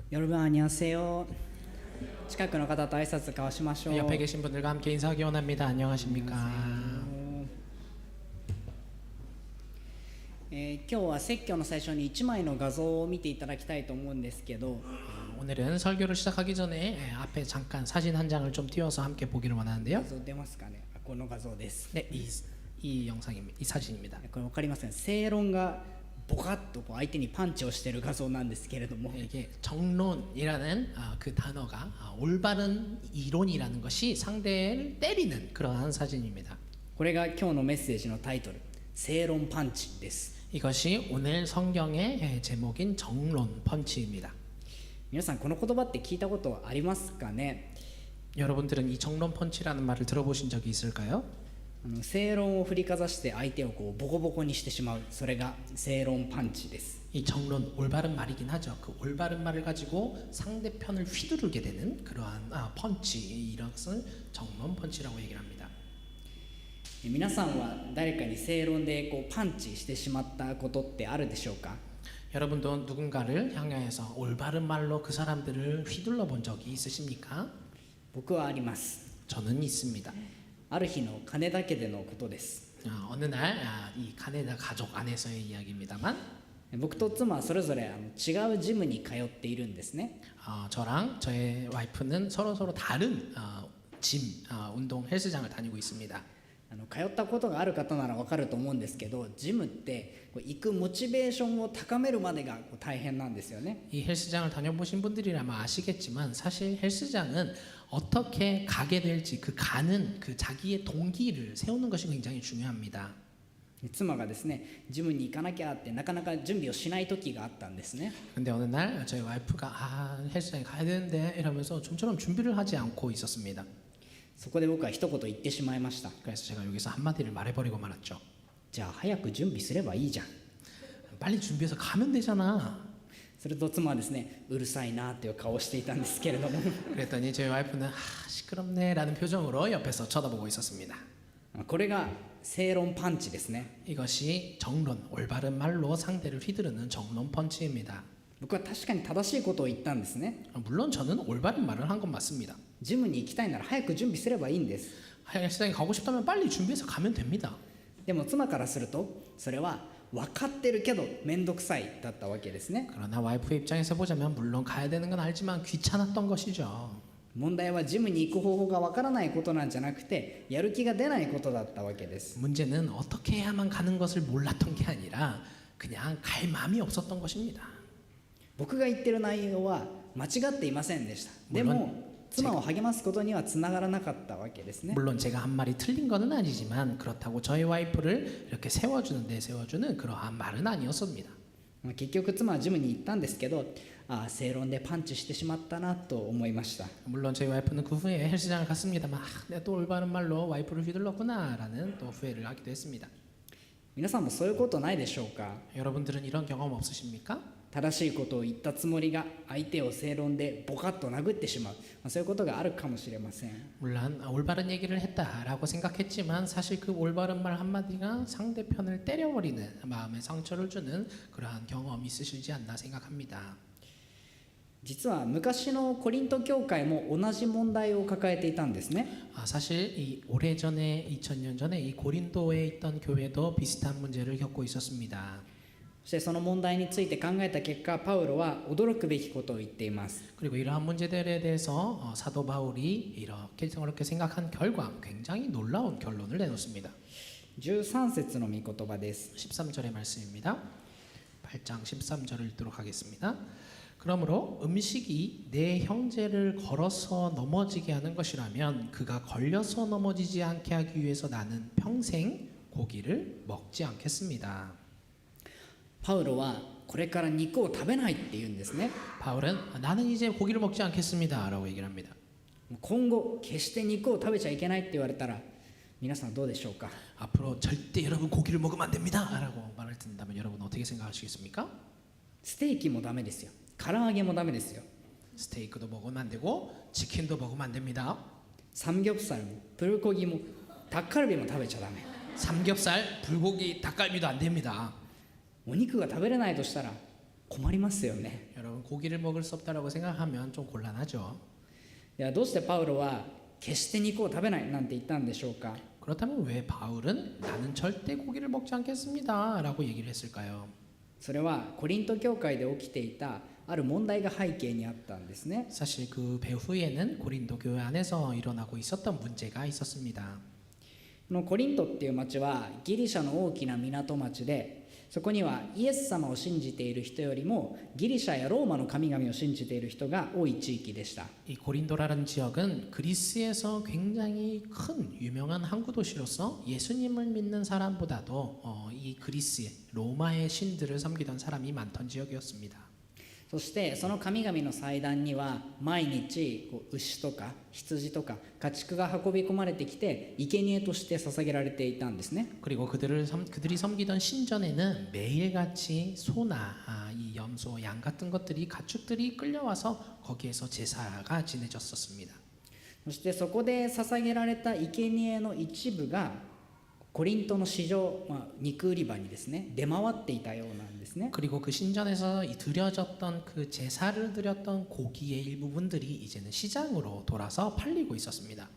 여러분 안녕하세요. 近くの方と挨拶交わしましょう。 옆에 계신 분들과 함께 인사하기 원합니다. 안녕하십니까? 今日は説教の最初に1枚の画像を見ていただきたいと思うんですけど、 오늘은 설교를 시작하기 전에 앞에 잠깐 사진 한 장을 좀 띄워서 함께 보기를 원하는데요. 画像出ますかね。この画像です。 네, 이 영상입니다. 이 사진입니다. これ分かりますかね。正論がボカッと相手にパンチをしている画像なんですけれども、 이게 정론이라는 그 단어가 올바른 이론이라는 것이 상대를 때리는 그러한 사진입니다. これが今日のメッセージのタイトル、正論パンチです。 이것이 오늘 성경의 제목인 정론 펀치입니다. 皆さんこの言葉って聞いたことありますかね。 여러분들은 이 정론 펀치라는 말을 들어보신 적이 있을까요? 正論を振りかざして相手をボコボコにしてしまう、それが正論パンチです。 이 정론 올바른 말이긴 하죠. 그 올바른 말을 가지고 상대편을 휘두르게 되는 그러한 펀치, 이것을 정론 펀치라고 얘기를 합니다. 皆さんは誰かに正論でパンチしてしまったことってあるでしょうか。 여러분도 누군가를 향해서 올바른 말로 그 사람들을 휘둘러 본 적이 있으십니까? 僕はあります。 저는 있습니다. ある日の金田家でのことです。 어느 날 이 카네다 가족 안에서의 이야기입니다만 僕と妻はそれぞれ違うジムに通っているんですね。 저랑 저의 와이프는 서로 다른 운동 헬스장을 다니고 있습니다. 通ったことがある方なら分かると思うんですけど、ジムって行くモチベーションを高めるまでが大変なんですよね。 이 헬스장을 다녀보신 분들이라면 아시겠지만 사실 헬스장은 어떻게 가게 될지 그 가는 그 자기의 동기를 세우는 것이 굉장히 중요합니다. 妻がですね、ジムに行かなきゃってなかなか準備をしない時があったんですね。 근데 어느 날 저희 와이프가 헬스장에 가야 되는데 이러면서 좀처럼 준비를 하지 않고 있었습니다. そこで僕は一言言ってしまいました。 그래서 제가 여기서 한마디를 말해버리고 말았죠. じゃあ早く準備すればいいじゃん。 빨리 준비해서 가면 되잖아. すると妻はですね、うるさいなという顔をしていたんですけれども그랬더니 저희 와이프는 시끄럽네 라는 표정으로 옆에서 쳐다보고 있었습니다. これが正論パンチですね。 이것이 정론, 올바른 말로 상대를 휘두르는 정론 펀치입니다. 僕は確かに正しいことを言ったんですね。 물론 저는 올바른 말을 한 건 맞습니다. ジムに行きたいなら早く準備すればいいんです。 헬스장에 가고 싶다면 빨리 준비해서 가면 됩니다. でも妻からするとそれは分かってるけど面倒くさいだったわけですね。 그러나 와이프의 입장에서 보자면 물론 가야 되는 건 알지만 귀찮았던 것이죠. 問題はジムに行く方法が分からないことなんじゃなくて、やる気が出ないことだったわけです。 문제는 어떻게 해야만 가는 것을 몰랐던 게 아니라 그냥 갈 마음이 없었던 것입니다. 僕が言ってる内容は間違っていませんでした。でも妻を励ますことにはつながらなかったわけですね。 물론 제가 한 말이 틀린 거는 아니지만 그렇다고 저희 와이프를 이렇게 내세워주는 그러한 말은 아니었습니다. 結局妻はジムに行ったんですけど、正論でパンチしてしまったなと思いました。 물론 저희 와이프는 그 후에 헬스장을 갔습니다만 내가 또 올바른 말로 와이프를 휘둘렀구나라는 또 후회를 하기도 했습니다. 皆さんもそういうことないでしょうか。 여러분들은 이런 경험 없으십니까? 正しいことを言ったつもりが相手を正論でボカッと殴ってしまう、そういうことがあるかもしれません。 물론 올바른 얘기를 했다라고 생각했지만 사실 그 올바른 말 한마디가 상대편을 때려버리는 마음에 상처를 주는 그러한 경험이 있으시지 않나 생각합니다. 実は昔のコリント教会も同じ問題を抱えていたんですね。 사실 이 오래전에 2000년 전에 이 고린도에 있던 교회도 비슷한 문제를 겪고 있었습니다. そしてその問題について考えた結果、パウロは驚くべきことを言っています。 그리고 이러한 문제들에 대해서 사도 바울이 이렇게 생각한 결과 굉장히 놀라운 결론을 내놓습니다. 13節の御言葉です。 13절의 말씀입니다. 8장 13절을 읽도록 하겠습니다. 그러므로 음식이 내 형제를 걸어서 넘어지게 하는 것이라면 그가 걸려서 넘어지지 않게 하기 위해서 나는 평생 고기를 먹지 않겠습니다. パウロはこれから肉を食べないって言うんですね。 바울은 나는 이제 고기를 먹지 않겠습니다 라고 얘기를 합니다. 今後決して肉を食べちゃいけないって言われたら皆さんどうでしょうか。 앞으로 절대 여러분 고기를 먹으면 안 됩니다 라고 말을 듣는다면 여러분 어떻게 생각하시겠습니까? ステーキもダメですよ。唐揚げもダメですよ。 스테이크도 먹으면 안 되고 치킨도 먹으면 안 됩니다. 삼겹살もプルコギもタッカルビも食べちゃダメ。 삼겹살, 불고기, 닭갈비도 안 됩니다. お肉が食べれないとしたら困りますよね。 여러분 고기를 먹을 수 없다라고 생각하면 좀 곤란하죠. ではどうしてパウロは決して肉を食べないなんて言ったんでしょうか。 그렇다면 왜 바울은 나는 절대 고기를 먹지 않겠습니다라고 얘기를 했을까요? それはコリント教会で起きていたある問題が背景にあったんですね。 사실 그 배후에는 고린도 교회 안에서 일어나고 있었던 문제가 있었습니다. このコリントっていう町はギリシャの大きな港町で、そこにはイエス様を信じている人よりもギリシャやローマの神々を信じている人が多い地域でした。 이 고린도라는 지역은 그리스에서 굉장히 큰 유명한 항구 도시로서 예수님을 믿는 사람보다도 이 그리스의 로마의 신들을 섬기던 사람이 많던 지역이었습니다. そしてその神々の祭壇には毎日牛とか羊とか家畜が運び込まれてきて生贄として捧げられていたんですね。 그리고 그들이 섬기던 신전에는 매일같이 소나 이 염소, 양 같은 것들이 가축들이 끌려와서 거기에서 제사가 지내졌었습니다. そしてそこで捧げられた生贄の一部がコリントの市場、肉売り場にですね出回っていたようなんですね。 그리고 그 신전에서 드려졌던 그 제사를 드렸던 고기의 일부분들이 이제는 시장으로 돌아서 팔리고 있었습니다.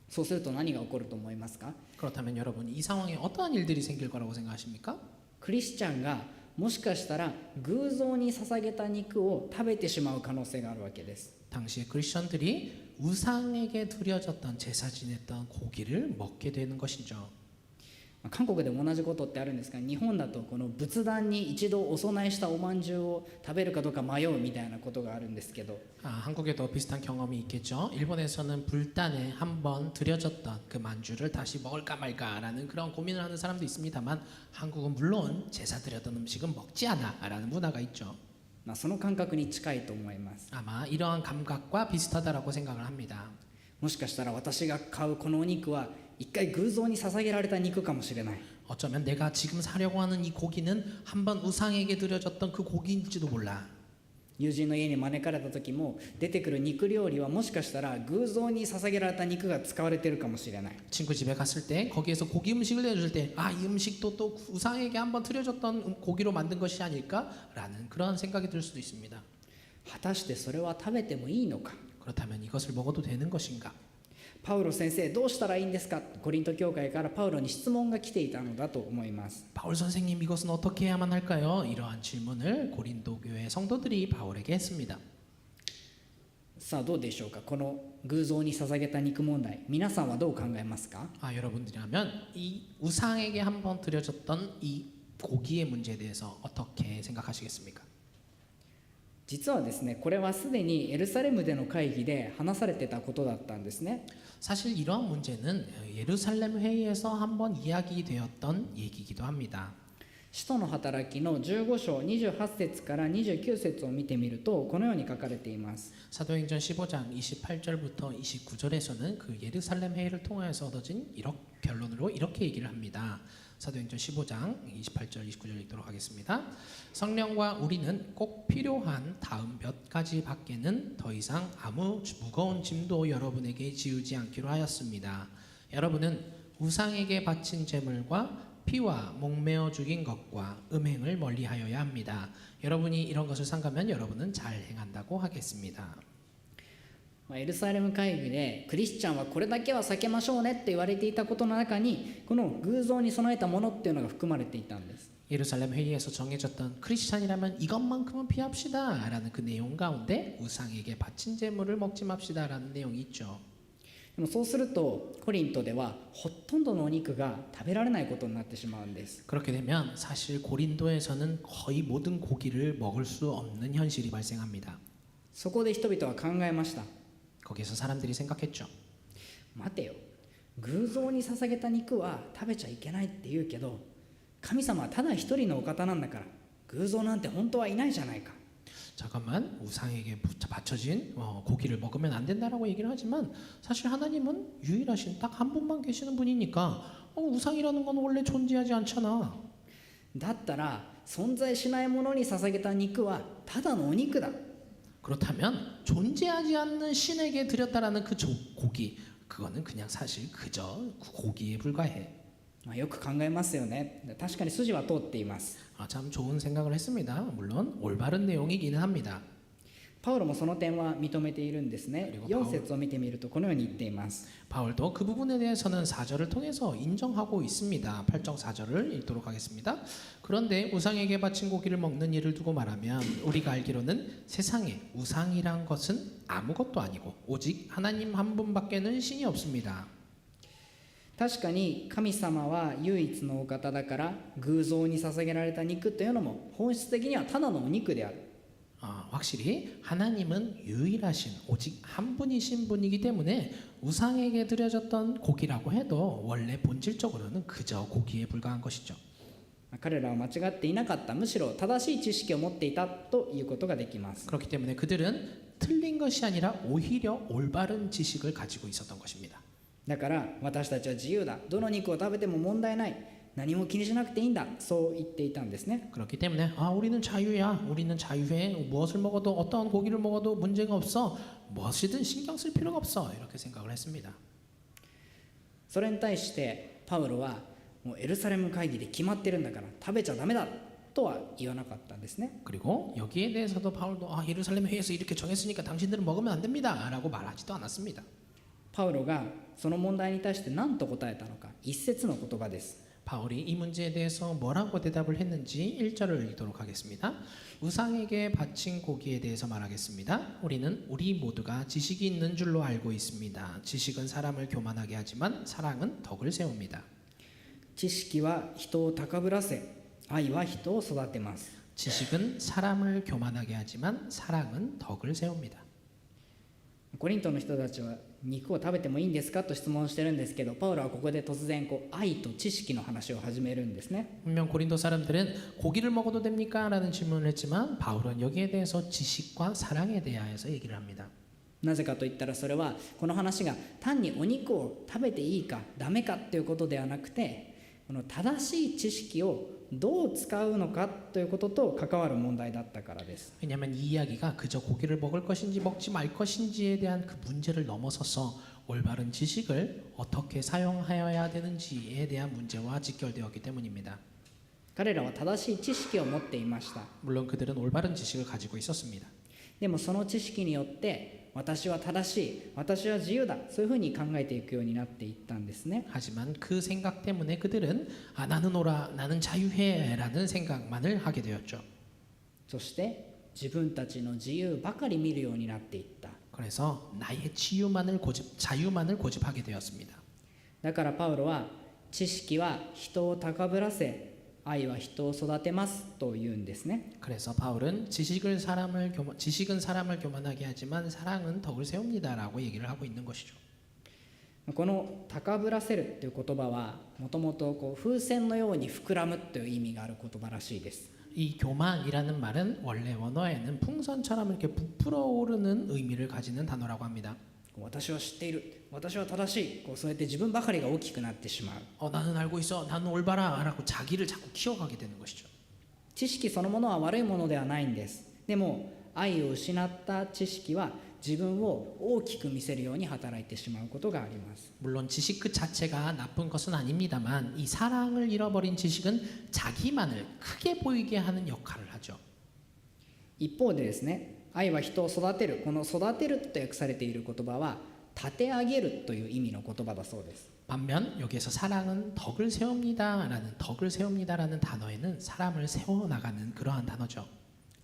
そうすると何が起こると思いますか。 그렇다면 여러분 이 상황에 어떠한 일들이 생길 거라고 생각하십니까? クリスチャンがもしかしたら偶像に捧げた肉を食べてしまう可能性があるわけです。 당시에 크리스천들이 우상에게 드려졌던 제사 지냈던 고기를 먹게 되는 것이죠. 韓国でも同じことってあるんですが、日本だとこの仏壇に一度お供えしたおまんじゅうを食べるかどうか迷うみたいなことがあるんですけど、 한국에도 비슷한 경험이 있겠죠. 일본에서는 불단에 한번 드려졌던 그 만주를 다시 먹을까 말까라는 그런 고민을 하는 사람도 있습니다만 한국은 물론 제사 드렸던 음식은 먹지 않아라는 문화가 있죠. その感覚に近いと思います。 아마 이러한 감각과 비슷하다라고 생각을 합니다. もしかしたら私が買うこのお肉は一回偶像に捧げられた肉かもしれない。 어쩌면 내가 지금 사려고 하는 이 고기는 한번 우상에게 드려졌던 그 고기인지도 몰라. 友人の家に招かれた時も出てくる肉料理はもしかしたら偶像に捧げられた肉が使われているかもしれない。 친구 집에 갔을 때 거기에서 고기 음식을 내줄 때 이 음식도 또 우상에게 한번 드려졌던 고기로 만든 것이 아닐까라는 그런 생각이 들 수도 있습니다. 果たしてそれは食べてもいいのか。 그렇다면 이것을 먹어도 되는 것인가? パウロ先生どうしたらいいんですか。コリント教会からパウロに質問が来ていたのだと思います。 바울 선생님 이것은 어떻게 해야만 할까요? 이러한 질문을 고린도 교회 성도들이 바울에게 했습니다. さあどうでしょうか。この偶像に捧げた肉問題、皆さんはどう考えますか。 여러분들이라면 이 우상에게 한번 드려졌던 이 고기의 문제에 대해서 어떻게 생각하시겠습니까? 実はですね、これはすでにエルサレムでの会議で話されてたことだったんですね。 사실 이러한 문제는 예루살렘 회의에서 한번 이야기되었던 얘기이기도 합니다. 使徒の働きの15章28節から29節を見てみるとこのように書かれています。 사도행전 15장 28절부터 29절에서는 그 예루살렘 회의를 통하여서 얻어진 결론으로 이렇게 얘기를 합니다. 사도행전 15장 28절 29절 읽도록 하겠습니다. 성령과 우리는 꼭 필요한 다음 몇 가지 밖에는 더 이상 아무 무거운 짐도 여러분에게 지우지 않기로 하였습니다. 여러분은 우상에게 바친 제물과 피와 목매어 죽인 것과 음행을 멀리하여야 합니다. 여러분이 이런 것을 삼가면 여러분은 잘 행한다고 하겠습니다. エルサレム会議でクリスチャンはこれだけは避けましょうねって言われていたことの中にこの偶像に備えたものっていうのが含まれていたんです。 예루살렘 회의에서 정해졌던 크리스찬이라면 이것만큼은 피합시다 라는 그 내용 가운데 우상에게 바친 제물을 먹지 맙시다 라는 내용이 있죠. でもそうするとコリントではほとんどのお肉が食べられないことになってしまうんです。 그렇게 되면 사실 고린도에서는 거의 모든 고기를 먹을 수 없는 현실이 발생합니다. そこで人々は考えました。 거기서 사람들이 생각했죠. 待てよ、偶像に捧げた肉は食べちゃいけないって言うけど神様はただ一人のお方なんだから偶像なんて本当はいないじゃないか。 잠깐만, 우상에게 바쳐진 고기를 먹으면 안 된다라고 얘기를 하지만 사실 하나님은 유일하신 딱 한 분만 계시는 분이니까 우상이라는 건 원래 존재하지 않잖아. だったら存在しないものに捧げた肉はただのお肉だ。 그렇다면 존재하지 않는 신에게 드렸다라는 그 고기, 그거는 그냥 사실 그저 고기에 불과해. よく考えますよね。確かに筋は通っています。 참 좋은 생각을 했습니다. 물론 올바른 내용이기는 합니다. パウロもその点は認めているんですね。 그리고 4節を見てみるとこのように言っています。 바울도 그 부분에 대해서는 4절을 통해서 인정하고 있습니다. 8장 4절을 읽도록 하겠습니다. 그런데 우상에게 바친 고기를 먹는 일을 두고 말하면 우리가 알기로는 세상에 우상이란 것은 아무것도 아니고 오직 하나님 한 분밖에는 신이 없습니다. 確かに神様は唯一のお方だから偶像に捧げられた肉というのも本質的にはただのお肉である。 확실히 하나님은 유일하신 오직 한 분이신 분이기 때문에 우상에게 드려졌던 고기라고 해도 원래 본질적으로는 그저 고기에 불과한 것이죠. 彼らは間違っていなかった。むしろ正しい知識を持っていたということができます。 그렇기 때문에 그들은 틀린 것이 아니라 오히려 올바른 지식을 가지고 있었던 것입니다. だから私たちは自由だ。どの肉を食べても問題ない。何も気にしなくていいんだ。そう言っていたんですね。 그렇기 때문에 우리는 자유야. 우리는 자유해. 무엇을 먹어도 어떠한 고기를 먹어도 문제가 없어. 무엇이든 신경 쓸 필요가 없어. 이렇게 생각을 했습니다. それに対してパウロはもうエルサレム会議で決まってるんだから食べちゃダメだとは言わなかったんですね。 그리고 여기에 대해서도 바울도 예루살렘 회의에서 이렇게 정했으니까 당신들은 먹으면 안 됩니다. 라고 말하지도 않았습니다. パウロがその問題に対して何と答えたのか、一節の言葉です。 바울이 이 문제에 대해서 뭐라고 대답을 했는지 1절을 읽도록 하겠습니다. 우상에게 바친 고기에 대해서 말하겠습니다. 우리는 우리 모두가 지식이 있는 줄로 알고 있습니다. 지식은 사람을 교만하게 하지만 사랑은 덕을 세웁니다. 知識は人を高ぶらせ、愛は人を育てます。 지식은 사람을 교만하게 하지만 사랑은 덕을 세웁니다. コリントの人たちは肉を食べてもいいんですかと質問してるんですけど、パウロはここで突然愛と知識の話を始めるんですね。 분명 고린도 사람들은 고기를 먹어도 됩니까? 라는 질문을 했지만 바울은 여기에 대해서 지식과 사랑에 대하여서 얘기를 합니다. なぜかといったらそれはこの話が単にお肉を食べていいかダメかということではなくて、この正しい知識をどう使うのかということと関わる問題だったからです。 왜냐하면 이 이야기가 그저 고기를 먹을 것인지 먹지 말 것인지에 대한 그 문제를 넘어서서 올바른 지식을 어떻게 사용하여야 되는지에 대한 문제와 직결되었기 때문입니다. 彼らは正しい知識を持っていました。 물론 그들은 올바른 지식을 가지고 있었습니다. でもその知識によって私は正しい、私は自由だ、そういうふうに考えていくようになっていったんですね。 하지만 그 생각 때문에 그들은 나는 옳아, 나는 자유해 라는 생각만을 하게 되었죠. そして自分たちの自由ばかり見るようになっていった。 그래서 나의 자유만을 고집하게 되었습니다. だからパウロは知識は人を高ぶらせ、愛は人を育てますと言うんですね。 그래서 바울은 지식은 사람을 교만하게 하지만 사랑은 덕을 세웁니다라고 얘기를 하고 있는 것이죠. この高ぶらせるという言葉はもともと風船のように膨らむという意味がある言葉らしいです。 이 교만이라는 말은 원래 원어에는 풍선처럼 이렇게 부풀어 오르는 의미를 가지는 단어라고 합니다. 私は知っている、私は正しい、そうやって自分ばかりが大きくなってしまう。 나는 알고 있어, 나는 올바라 라고 자기를 자꾸 키워가게 되는 것이죠. 知識そのものは悪いものではないんです。でも愛を失った知識は自分を大きく見せるように働いてしまうことがあります。 물론 지식 그 자체가 나쁜 것은 아닙니다만 이 사랑을 잃어버린 지식은 자기만을 크게 보이게 하는 역할을 하죠. 一方でですね、愛は人を育てる、この育てると訳されている言葉は立て上げるという意味の言葉だそうです。 반면 여기에서 사랑은 덕을 세웁니다라는 단어에는 사람을 세워나가는 그러한 단어죠.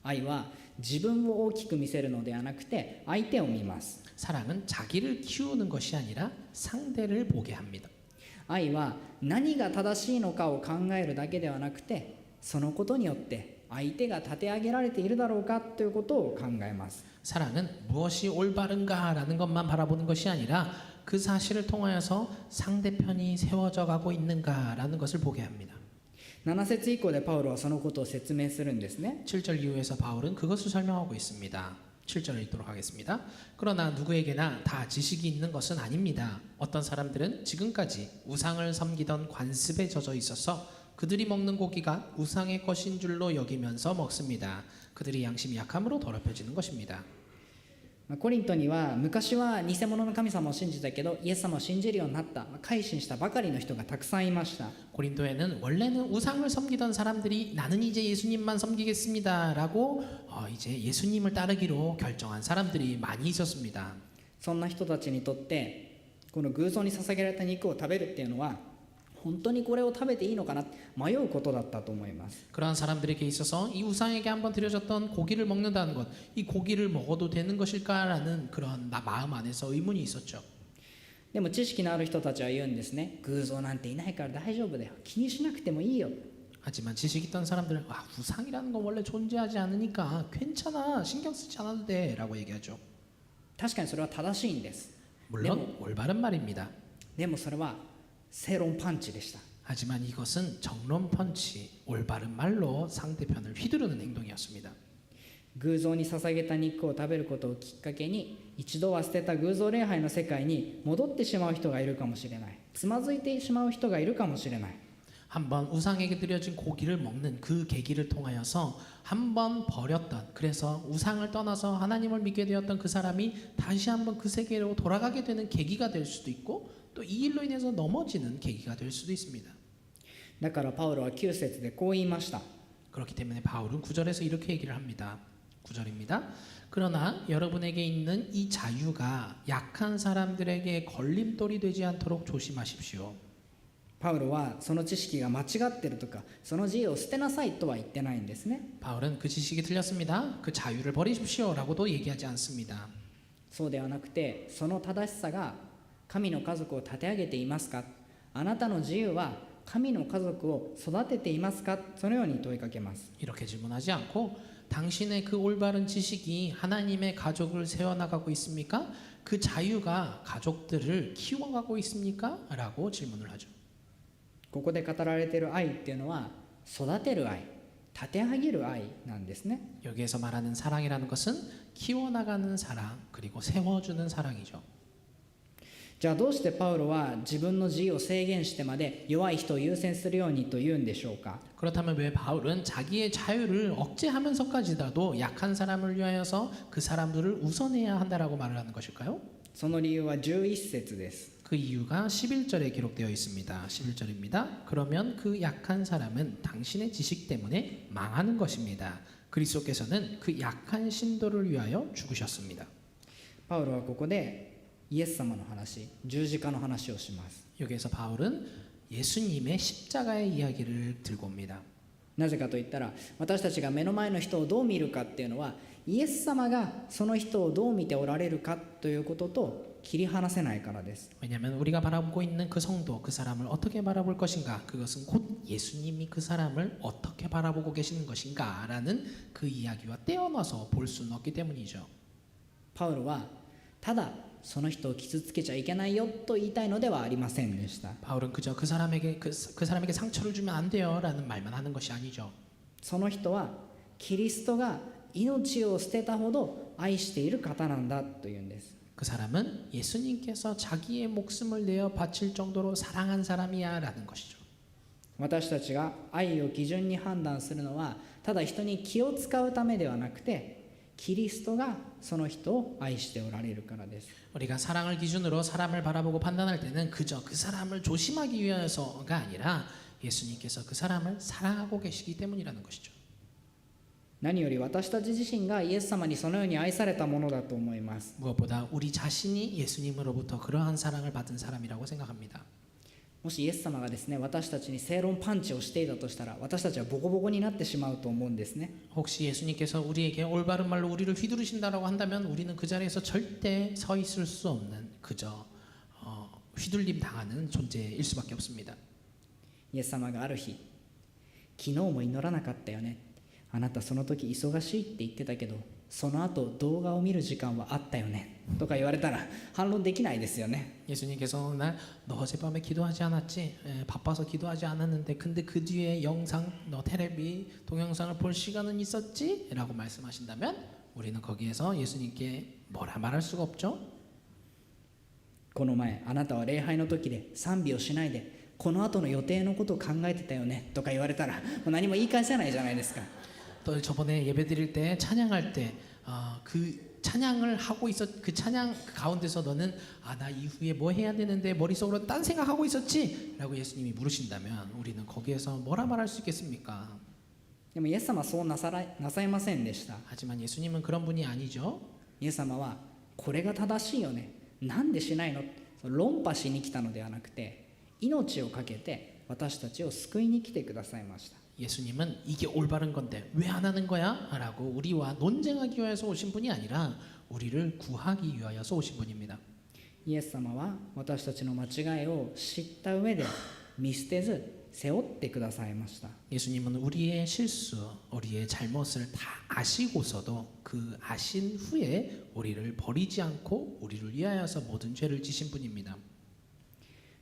愛は自分を大きく見せるのではなくて相手を見ます。 사랑은 자기를 키우는 것이 아니라 상대를 보게 합니다. 愛は何が正しいのかを考えるだけではなくて、そのことによって相手が立て上げられているだろうかということを考えます。 사랑은 무엇이 올바른가라는 것만 바라보는 것이 아니라 그 사실을 통하여서 상대편이 세워져 가고 있는가라는 것을 보게 합니다. 7節以降でパウロはそのことを説明するんですね。 7절 이후에서 바울은 그것을 설명하고 있습니다. 7절을 읽도록 하겠습니다. 그러나 누구에게나 다 지식이 있는 것은 아닙니다. 어떤 사람들은 지금까지 우상을 섬기던 관습에 젖어 있어서 그들이 먹는 고기가 우상의 것인 줄로 여기면서 먹습니다. 그들이 양심이 약함으로 더럽혀지는 것입니다. コリントには昔は偽物の神様を信じたけどイエス様を信じるようになった改心したばかりの人がたくさんいました。 고린도에는 원래는 우상을 섬기던 사람들이 나는 이제 예수님만 섬기겠습니다라고 이제 예수님을 따르기로 결정한 사람들이 많이 있었습니다. そんな人たちにとってこの偶像に捧げられた肉を食べるっていうのは本当にこれを食べていいのかな迷うことだったと思います。 그러한 사람들에게 있어서 이 우상에게 한번 드려졌던 고기를 먹는다는 것, 이 고기를 먹어도 되는 것일까라는 그런 마음 안에서 의문이 있었죠. でも知識のある人たちは言うんですね。偶像なんていないから大丈夫だよ。気にしなくてもいいよ。 하지만 지식 있던 사람들은 우상이라는 건 원래 존재하지 않으니까 괜찮아, 신경 쓰지 않아도 돼라고 얘기하죠. 確かにそれは正しいんです。 물론 올바른 말입니다. でもそれは正論パンチでした。 하지만 이것은 정론 펀치, 올바른 말로 상대편을 휘두르는 행동이었습니다. 偶像に捧げた肉を食べることをきっかけに一度は捨てた偶像礼拝の世界に戻ってしまう人がいるかもしれない。つまずいてしまう人がいるかもしれない。 한번 우상에게 드려진 고기를 먹는 그 계기를 통하여서 한번 버렸던, 그래서 우상을 떠나서 하나님을 믿게 되었던 그 사람이 다시 한번 그 세계로 돌아가게 되는 계기가 될 수도 있고 또 이 일로 인해서 넘어지는 계기가 될 수도 있습니다. だからパウロは9節でこう言いました。 그렇기 때문에 바울은 9절에서 이렇게 얘기를 합니다. 9절입니다. 그러나 여러분에게 있는 이 자유가 약한 사람들에게 걸림돌이 되지 않도록 조심하십시오. パウロはその知識が間違ってるとかその自由を捨てなさいとは言ってないんですね。 바울은 그 지식이 틀렸습니다. 그 자유를 버리십시오라고도 얘기하지 않습니다. そうではなくてその正しさが神の家族を立て上げていますか、あなたの自由は神の家族を育てていますか、そのように問いかけます。 이렇게 질문하지 않고 당신의 그 올바른 지식이 하나님의 가족을 세워나가고 있습니까? 그 자유가 가족들을 키워가고 있습니까? 라고 질문을 하죠. ここで語られている愛っていうのは育てる愛、立て上げる愛なんですね。 여기에서 말하는 사랑이라는 것은 키워나가는 사랑 그리고 세워주는 사랑이죠. じゃあどうしてパウロは自分の自由を制限してまで弱い人を優先するようにと言うんでしょうか。 그렇다면 왜 바울은 자기의 자유를 억제하면서까지라도 약한 사람을 위하여서 그 사람들을 우선해야 한다라고 말을 하는 것일까요? その理由は11節です。 그 이유가 11절에 기록되어 있습니다. 11절입니다. 그러면 그 약한 사람은 당신의 지식 때문에 망하는 것입니다. 그리스도께서는 그 약한 신도를 위하여 죽으셨습니다. パウロはここでイエス様の話、十字架の話をします。 여기에서 바울은 예수님의 십자가의 이야기를 들고 옵니다. なぜかといったら私たちが目の前の人をどう見るかっていうのはイエス様がその人をどう見ておられるかということと切り離せないからです。 왜냐하면 우리가 바라보고 있는 그 성도, 그 사람을 어떻게 바라볼 것인가, 그것은 곧 예수님이 그 사람을 어떻게 바라보고 계시는 것인가라는 그 이야기와 떼어놔서 볼 수는 없기 때문이죠. パウロはただその人を傷つけちゃいけないよと言いたいのではありませんでした。 바울은 그저 그 사람에게 상처를 주면 안 돼요라는 말만 하는 것이 아니죠. その人はキリストが命を捨てたほど愛している方なんだというんです。 그 사람은 예수님께서 자기의 목숨을 내어 바칠 정도로 사랑한 사람이야라는 것이죠. 私たちが愛を基準に判断するのはただ人に気を使うためではなくてキリストがその人を愛しておられるからです。 우리가 사랑을 기준으로 사람을 바라보고 판단할 때는 그저 그 사람을 조심하기 위해서가 아니라 예수님께서 그 사람을 사랑하고 계시기 때문이라는 것이죠. 何より私たち自身がイエス様にそのように愛されたものだと思います。 무엇보다 우리 자신이 예수님으로부터 그러한 사랑을 받은 사람이라고 생각합니다. もしイエス様がですね私たちに正論パンチをしていたとしたら私たちはボコボコになってしまうと思うんですね。 혹시 예수님께서 우리에게 올바른 말로 우리를 휘두르신다라고 한다면 우리는 그 자리에서 절대 서 있을 수 없는 그저 휘둘림 당하는 존재일 수밖에 없습니다. イエス様がある日昨日も祈らなかったよね、あなたその時忙しいって言ってたけどその後動画を見る時間はあったよねとか言われたら反論できないですよね。 예수님께서 오늘 너 어젯밤에 기도하지 않았지? 바빠서 기도하지 않았는데 근데 그 뒤에 영상 너 테레비 동영상을 볼 시간은 있었지? 라고 말씀하신다면 우리는 거기에서 예수님께 뭐라 말할 수가 없죠. この前あなたは礼拝の時で賛美をしないでこの後の予定のことを考えてたよねとか言われたらもう何も言い返せないじゃないですか。또 저번에 예배 드릴 때 찬양할 때 그 찬양을 하고 그 찬양 가운데서 너는 나 이후에 뭐 해야 되는데 머릿속으로 딴 생각하고 있었지? 라고 예수님이 물으신다면 우리는 거기에서 뭐라 말할 수 있겠습니까? でもイエス様はそうなさいませんでした。 하지만 예수님은 그런 분이 아니죠. イエス様はこれが正しいよね、なんでしないの、論破しに来たのではなくて、命を懸けて私たちを救いに来てくださいました。 예수님은 이게 올바른 건데 왜 안 하는 거야? 라고 우리와 논쟁하기 위해서 오신 분이 아니라 우리를 구하기 위하여서 오신 분입니다. イエス様は私たちの間違いを知った上で見捨てず背負ってくださいました。 예수님은 우리의 실수, 우리의 잘못을 다 아시고서도 그 아신 후에 우리를 버리지 않고 우리를 위하여서 모든 죄를 지신 분입니다.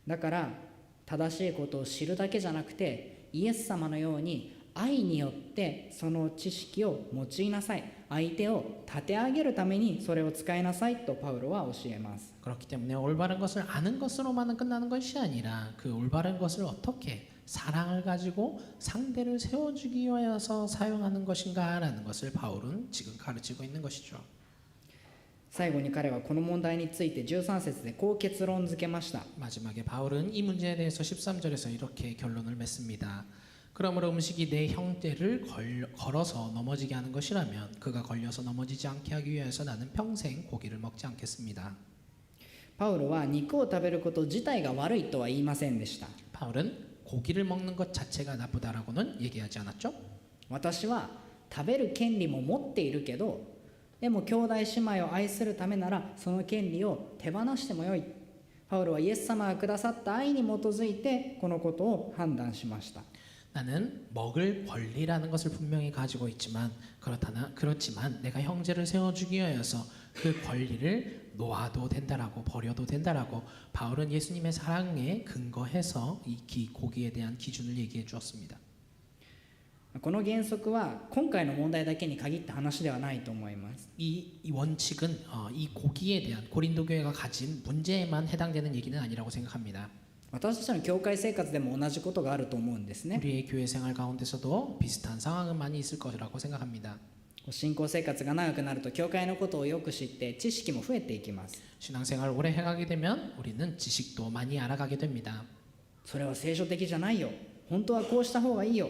だから正しいことを知るだけじゃなくて、イエス様のように愛によってその知識を用いなさい、相手を立て上げるためにそれを使いなさいとパウロは教えます。 그렇기 때문에 올바른 것을 아는 것으로만은 끝나는 것이 아니라 그 올바른 것을 어떻게 사랑을 가지고 상대를 세워주기 위하여서 사용하는 것인가라는 것을 바울은 지금 가르치고 있는 것이죠. 最後に彼はこの問題について13節でこう結論付けました。 마지막에 바울은 이 문제에 대해서 13절에서 이렇게 결론을 맺습니다. 그러므로 음식이 내 형제를 걸어서 넘어지게 하는 것이라면 그가 걸려서 넘어지지 않게 하기 위해서 나는 평생 고기를 먹지 않겠습니다. パウロは肉を食べること自体が悪いとは言いませんでした。 바울은 고기를 먹는 것 자체가 나쁘다라고는 얘기하지 않았죠. 私は食べる権利も持っているけど、でも兄弟姉妹を愛するためならその権利を手放してもよい。パウロはイエス様がくださった愛に基づいてこのことを判断しました。 나는 먹을 권리라는 것을 분명히 가지고 있지만 그렇지만 내가 형제를 세워주기 위해서 그 권리를 놓아도 된다라고 버려도 된다라고 바울은 예수님의 사랑에 근거해서 이 고기에 대한 기준을 얘기해 주었습니다. この原則は今回の問題だけに限った話ではないと思います。 이 원칙은 이 고기에 대한 고린도 교회가 가진 문제에만 해당되는 얘기는 아니라고 생각합니다. 私たちの教会生活でも同じことがあると思うんですね。 우리의 교회 생활 가운데서도 비슷한 상황은 많이 있을 거라고 생각합니다. 信仰生活が長くなると教会のことをよく知って知識も増えていきます。 신앙생활 오래 해가게 되면 우리는 지식도 많이 알아가게 됩니다. それは聖書的じゃないよ、本当はこうした方がいいよ、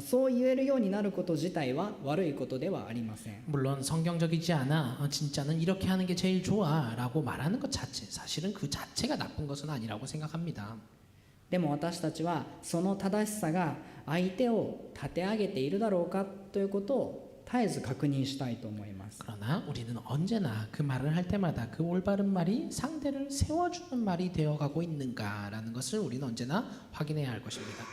そう言えるようになること自体は悪いことではありません。 물론 성경적이지 않아 진짜는 이렇게 하는 게 제일 좋아 라고 말하는 것 자체 사실은 그 자체가 나쁜 것은 아니라고 생각합니다. でも私たちはその正しさが相手を立て上げているだろうかということを絶えず確認したいと思います。 그러나 우리는 언제나 그 말을 할 때마다 그 올바른 말이 상대를 세워주는 말이 되어가고 있는가라는 것을 우리는 언제나 확인해야 할 것입니다.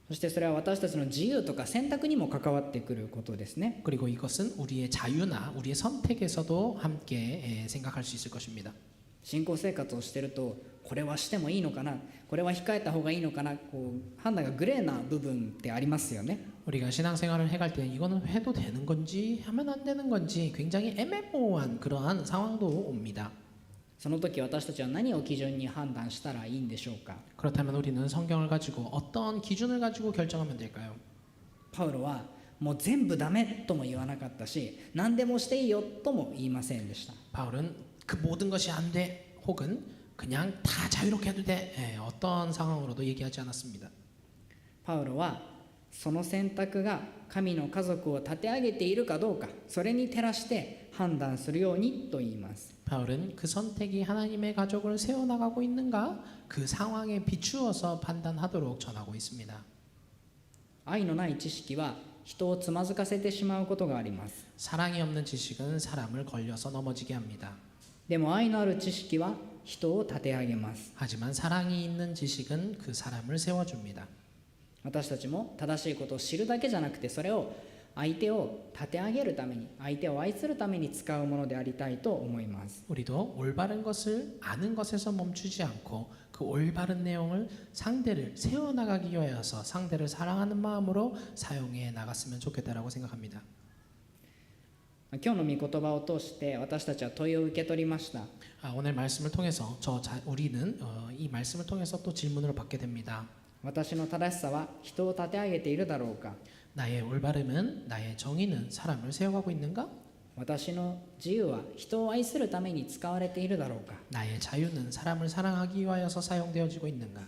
そしてそれは私たちの自由とか選択にも関わってくることですね。 그리고 이것은 우리의 자유나 우리의 선택에서도 함께 생각할 수 있을 것입니다. 信仰生活をしているとこれはしてもいいのかな、これは控えた方がいいのかな、判断がグレーな部分ってありますよね。 우리가 신앙생활을 해갈 때 이거는 해도 되는 건지 하면 안 되는 건지 굉장히 애매모호한 그러한 상황도 옵니다. その時私たちは何を基準に判断したらいいんでしょうか。 그렇다면 우리는 성경을 가지고 어떤 기준을 가지고 결정하면 될까요? パウロはもう全部ダメとも言わなかったし、何でもしていいよとも言いませんでした。 바울은 그 모든 것이 안 돼 혹은 그냥 다 자유롭게 해도 돼 어떤 상황으로도 얘기하지 않았습니다. パウロはその選択が神の家族を立て上げているかどうか、それに照らして判断するようにと言います。 바울은 그 선택이 하나님의 가족을 세워나가고 있는가 그 상황에 비추어서 판단하도록 전하고 있습니다. 愛のない知識は人をつまずかせてしまうことがあります。 사랑이 없는 지식은 사람을 걸려서 넘어지게 합니다. でも愛のある知識は人を立て上げます。 하지만 사랑이 있는 지식은 그 사람을 세워줍니다. 私たちも正しいことを知るだけじゃなくて、それを相手を立て上げるために、相手を愛するために使うものでありたいと思います。 우리도 올바른 것을 아는 것에서 멈추지 않고 그 올바른 내용을 상대를 세워나가기 위하여서 상대를 사랑하는 마음으로 사용해 나갔으면 좋겠다라고 생각합니다. 今日の御言葉を通して私たちは問いを受け取りました。 오늘 말씀을 통해서 우리는 이 말씀을 통해서 또 질문을 받게 됩니다. 私の正しさは人を立て上げているだろうか。 나의 올바름은, 나의 정의는 사람을 세워가고 있는가? 私の自由は人を愛するために使われているだろうか。 나의 자유는 사람을 사랑하기 위하여서 사용되어지고 있는가?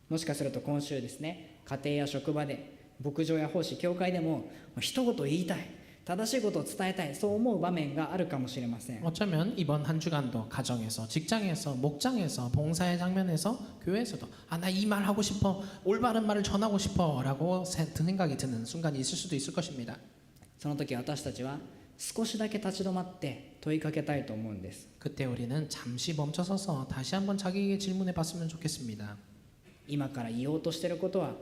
もしかすると今週ですね、家庭や職場で、牧場や奉仕、教会でも一言言いたい、正しいことを伝えたい、そう思う場面があるかもしれません。 어쩌면 이번 한 주간도 가정에서, 직장에서, 목장에서, 봉사의 장면에서, 교회에서도 나 이 말 하고 싶어, 올바른 말을 전하고 싶어 라고 생각이 드는 순간이 있을 수도 있을 것입니다. その時私たちは少しだけ立ち止まって問いかけたいと思うんです。 그때 우리는 잠시 멈춰서서 다시 한번 자기에게 질문해 봤으면 좋겠습니다. 今から言おうとしていることは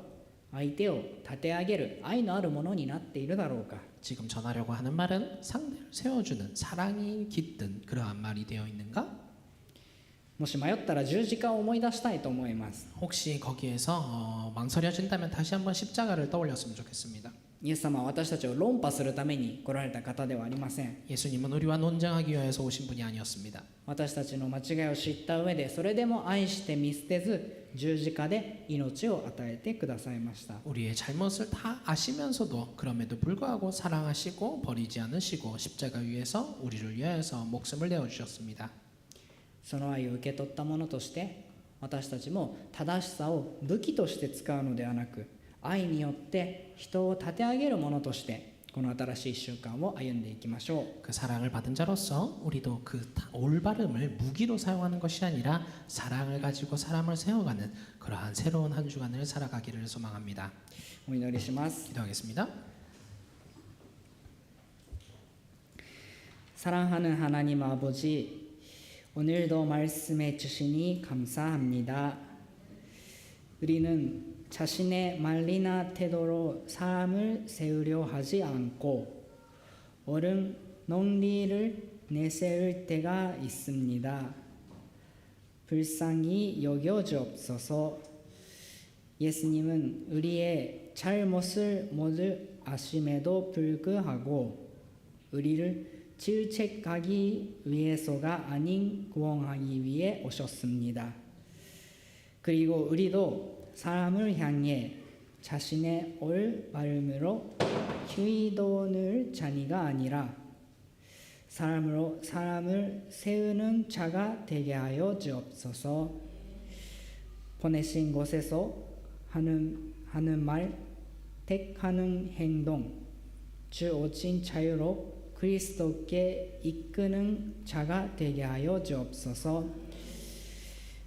相手を立て上げる愛のあるものになっているだろうか。 지금 전하려고 하는 말은 상대를 세워주는 사랑이 깃든 그러한 말이 되어 있는가? もし迷ったら十字架を思い出したいと思います。 혹시 거기에서 망설여진다면 다시 한번 십자가를 떠올렸으면 좋겠습니다. イエス様は私たちを論破するために来られた方ではありません。 예수님은 우리와 논쟁하기 위해서 오신 분이 아니었습니다. 私たちの間違いを知った上で、それでも愛して見捨てず十字架で命を与えてくださいました。 우리의 잘못을 다 아시면서도 그럼에도 불구하고 사랑하시고 버리지 않으시고 십자가 위에서 우리를 위하여서 목숨을 내어주셨습니다. その愛を受け取ったものとして私たちも正しさを武器として使うのではなく、愛によって人を立て上げるものとしてこの新しい習慣を歩んでいきましょう。 그 사랑을 받은 자로서 우리도 그 올바름을 무기로 사용하는 것이 아니라 사랑을 가지고 사람을 세워가는 그러한 새로운 한 주간을 살아가기를 소망합니다. お祈りします。 기도하겠습니다. 사랑하는 하나님 아버지, 오늘도 말씀해 주시니 감사합니다. 우리는 자신의 말이나 태도로 사람을 세우려 하지 않고 옳은 논리를 내세울 때가 있습니다. 불쌍히 여겨주옵소서. 예수님은 우리의 잘못을 모두 아심에도 불구하고 우리를 질책하기 위해서가 아닌 구원하기 위해 오셨습니다. 그리고 우리도 사람을 향해 자신의 올바름으로 휴이도는 자니가 아니라 사람을 세우는 자가 되게 하여 주옵소서. 보내신 곳에서 하는 말, 택하는 행동, 주 오신 자유로 그리스도께 이끄는 자가 되게 하여 주옵소서.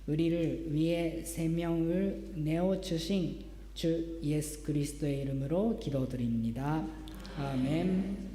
우리를 위해 생명을 내어주신 주 예수 그리스도의 이름으로 기도드립니다. 아멘.